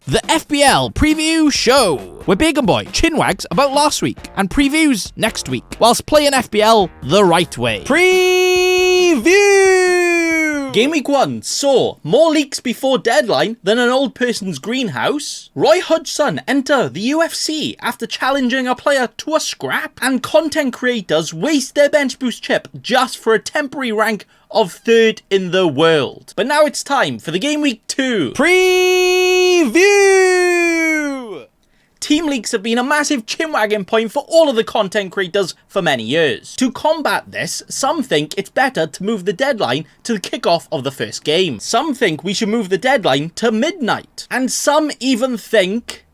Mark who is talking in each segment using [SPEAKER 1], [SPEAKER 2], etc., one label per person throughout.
[SPEAKER 1] The FPL Preview Show, where Bacon Boy chinwags about last week and previews next week, whilst playing FPL the right way. Preview! Game week 1 saw more leaks before deadline than an old person's greenhouse. Roy Hodgson enter the UFC after challenging a player to a scrap. And content creators waste their bench boost chip just for a temporary rank of 3rd in the world. But now it's time for the Game Week 2 Preview! Team leaks have been a massive chinwagging point for all of the content creators for many years. To combat this, some think it's better to move the deadline to the kickoff of the first game. Some think we should move the deadline to midnight. And some even think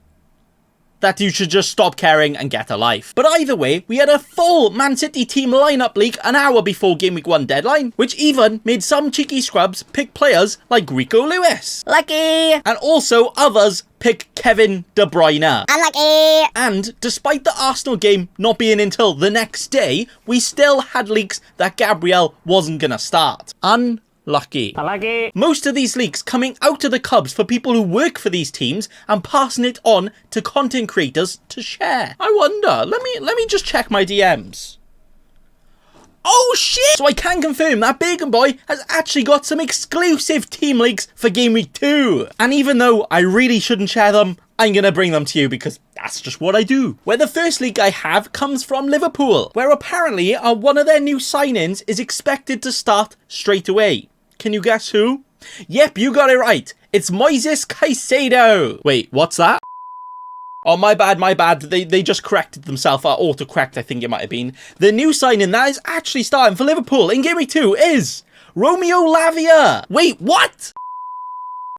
[SPEAKER 1] that you should just stop caring and get a life. But either way, we had a full Man City team lineup leak an hour before Game Week 1 deadline, which even made some cheeky scrubs pick players like Rico Lewis.
[SPEAKER 2] Lucky!
[SPEAKER 1] And also others pick Kevin De Bruyne.
[SPEAKER 2] Unlucky!
[SPEAKER 1] And despite the Arsenal game not being until the next day, we still had leaks that Gabriel wasn't gonna start. Unlucky. Most of these leaks coming out of the Cubs for people who work for these teams and passing it on to content creators to share. I wonder, let me just check my DMs. Oh shit! So I can confirm that Bacon Boy has actually got some exclusive team leaks for Game Week 2. And even though I really shouldn't share them, I'm gonna bring them to you because that's just what I do. Where the first leak I have comes from Liverpool, where apparently one of their new signings is expected to start straight away. Can you guess who? Yep, you got it right. It's Moises Caicedo. Wait, what's that? Oh, my bad. They just corrected themselves. Autocorrect, I think it might have been. The new signing that is actually starting for Liverpool in Game Week 2 is Romeo Lavia. Wait, what?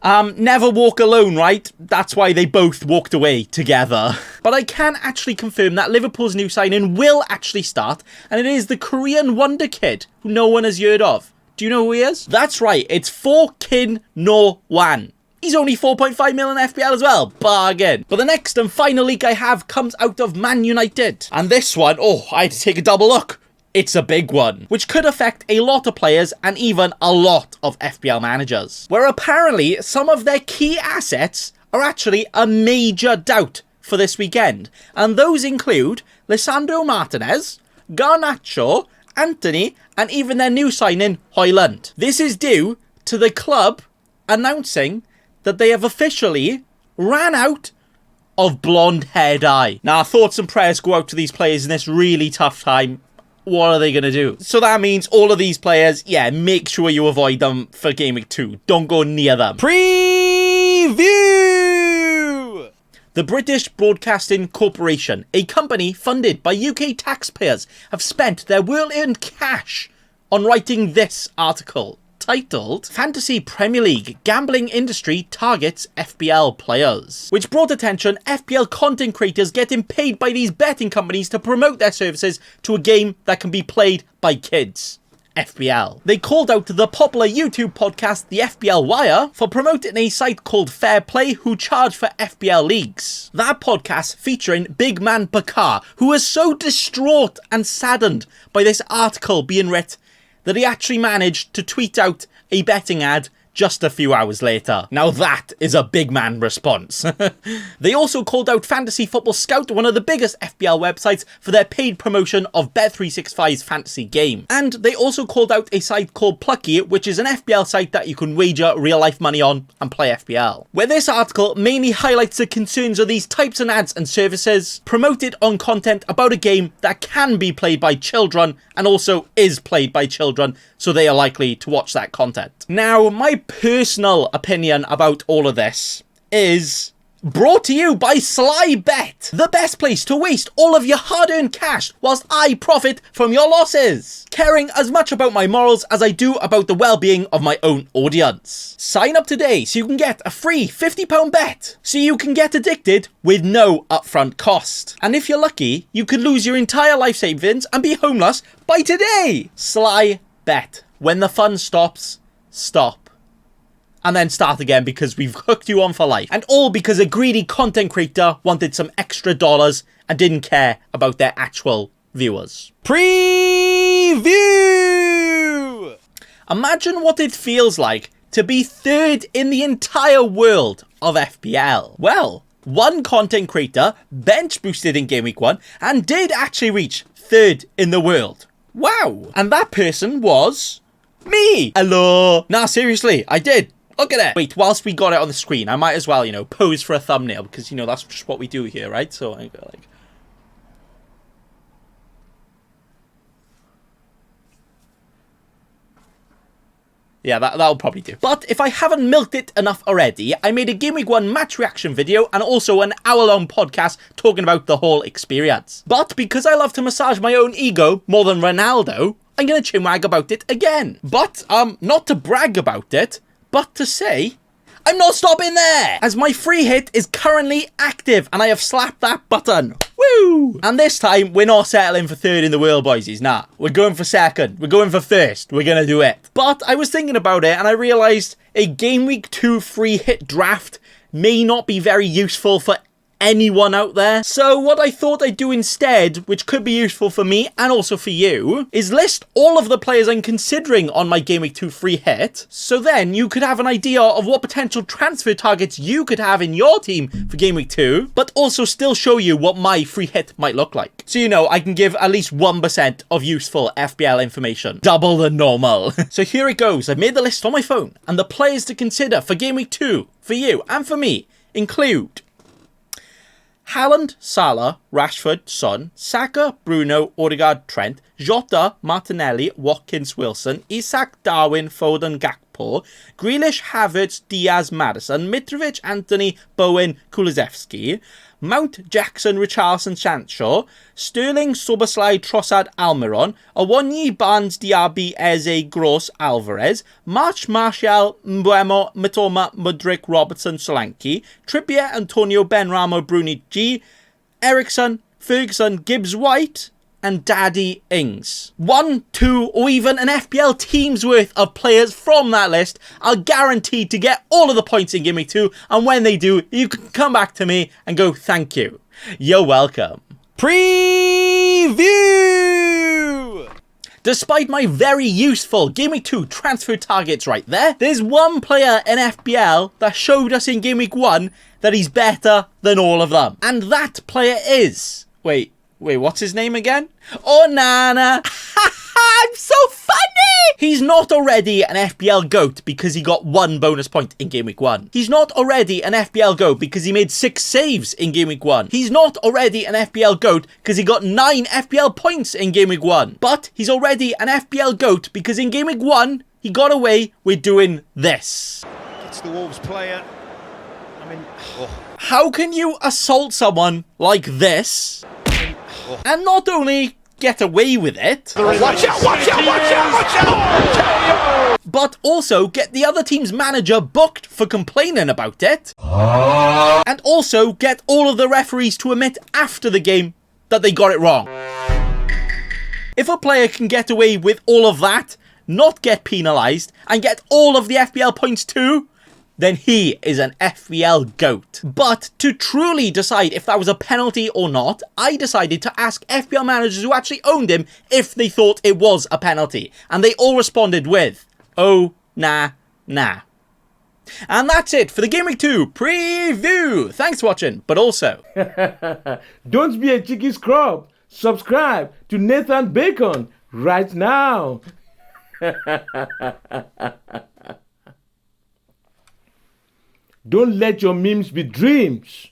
[SPEAKER 1] Never walk alone, right? That's why they both walked away together. But I can actually confirm that Liverpool's new signing will actually start, and it is the Korean wonder kid who no one has heard of. Do you know who he is? That's right, it's 4Kin No Wan. He's only 4.5 mil in FPL as well. Bargain. But the next and final leak I have comes out of Man United. And this one, oh, I had to take a double look. It's a big one, which could affect a lot of players and even a lot of FPL managers. Where apparently some of their key assets are actually a major doubt for this weekend. And those include Lisandro Martinez, Garnacho, Anthony, and even their new signing, Højlund. This is due to the club announcing that they have officially ran out of blonde hair dye. Now, thoughts and prayers go out to these players in this really tough time. What are they going to do? So that means all of these players, yeah, make sure you avoid them for Game Week 2. Don't go near them. Preview! The British Broadcasting Corporation, a company funded by UK taxpayers, have spent their well-earned cash on writing this article, titled Fantasy Premier League Gambling Industry Targets FPL Players, which brought attention FPL content creators getting paid by these betting companies to promote their services to a game that can be played by kids. FPL. They called out the popular YouTube podcast The FPL Wire for promoting a site called Fair Play who charge for FPL leagues. That podcast featuring Big Man Bakar, who was so distraught and saddened by this article being writ that he actually managed to tweet out a betting ad just a few hours later. Now that is a big man response. They also called out Fantasy Football Scout, one of the biggest FPL websites, for their paid promotion of Bet365's fantasy game. And they also called out a site called Plucky, which is an FPL site that you can wager real life money on and play FPL. Where this article mainly highlights the concerns of these types of ads and services promoted on content about a game that can be played by children and also is played by children, so they are likely to watch that content. Now, my personal opinion about all of this is brought to you by Sly Bet, the best place to waste all of your hard-earned cash whilst I profit from your losses, caring as much about my morals as I do about the well-being of my own audience. Sign up today so you can get a free £50 bet, so you can get addicted with no upfront cost. And if you're lucky, you could lose your entire life savings and be homeless by today. Sly Bet. When the fun stops, stop. And then start again because we've hooked you on for life. And all because a greedy content creator wanted some extra dollars and didn't care about their actual viewers. Preview! Imagine what it feels like to be third in the entire world of FPL? Well, one content creator bench boosted in Game Week 1 and did actually reach third in the world. Wow. And that person was me. Hello. Nah, seriously, I did. Look at it. Wait, whilst we got it on the screen, I might as well, you know, pose for a thumbnail because, you know, that's just what we do here, right? So I go like... Yeah, that'll probably do. But if I haven't milked it enough already, I made a Game Week 1 match reaction video and also an hour-long podcast talking about the whole experience. But because I love to massage my own ego more than Ronaldo, I'm going to chinwag about it again. But, not to brag about it, but to say, I'm not stopping there! As my free hit is currently active and I have slapped that button. Woo! And this time, we're not settling for third in the world, boysies. Nah, we're going for second. We're going for first. We're gonna do it. But I was thinking about it and I realised a Game Week 2 free hit draft may not be very useful for anyone out there. So what I thought I'd do instead, which could be useful for me and also for you, is list all of the players I'm considering on my Game Week 2 free hit, so then you could have an idea of what potential transfer targets you could have in your team for Game Week 2, but also still show you what my free hit might look like. So you know, I can give at least 1% of useful FPL information. Double the normal. So here it goes. I've made the list on my phone, and the players to consider for Game Week 2, for you and for me, include Haaland, Salah, Rashford, Son, Saka, Bruno, Odegaard, Trent, Jota, Martinelli, Watkins, Wilson, Isak, Darwin, Foden, Gakpo, Grealish, Havertz, Diaz, Maddison, Mitrovic, Anthony, Bowen, Kulusevski, Mount, Jackson, Richarlison, Sancho, Sterling, Soboslai, Trossard, Almiron, Awoniyi, Barnes, Diaby, Eze, Gross, Alvarez, Martial, Mbeumo, Mitoma, Mudryk, Robertson, Solanke, Trippier, Antonio, Benrahma, Bruni G, Ericsson, Ferguson, Gibbs White, and Daddy Ings. 1, 2, or even an FPL team's worth of players from that list are guaranteed to get all of the points in Game Week 2, and when they do, you can come back to me and go, thank you. You're welcome. Preview! Despite my very useful Game Week 2 transfer targets right there, there's one player in FPL that showed us in Game Week 1 that he's better than all of them. And that player is... Wait, what's his name again? Oh, Nana. I'm so funny! He's not already an FPL GOAT because he got 1 bonus point in Game Week 1. He's not already an FPL GOAT because he made 6 saves in Game Week 1. He's not already an FPL GOAT because he got 9 FPL points in Game Week 1. But he's already an FPL GOAT because in Game Week 1, he got away with doing this.
[SPEAKER 2] It's the Wolves player. I mean... Oh.
[SPEAKER 1] How can you assault someone like this and not only get away with it,
[SPEAKER 2] Watch out, watch out, watch out, watch out!
[SPEAKER 1] but also get the other team's manager booked for complaining about it, and also get all of the referees to admit after the game that they got it wrong? If a player can get away with all of that, not get penalised, and get all of the FPL points too, then he is an FPL GOAT. But to truly decide if that was a penalty or not, I decided to ask FPL managers who actually owned him if they thought it was a penalty. And they all responded with, oh, nah. And that's it for the Game Week 2 preview. Thanks for watching, but also...
[SPEAKER 3] Don't be a cheeky scrub. Subscribe to Nathan Bacon right now. Don't let your memes be dreams.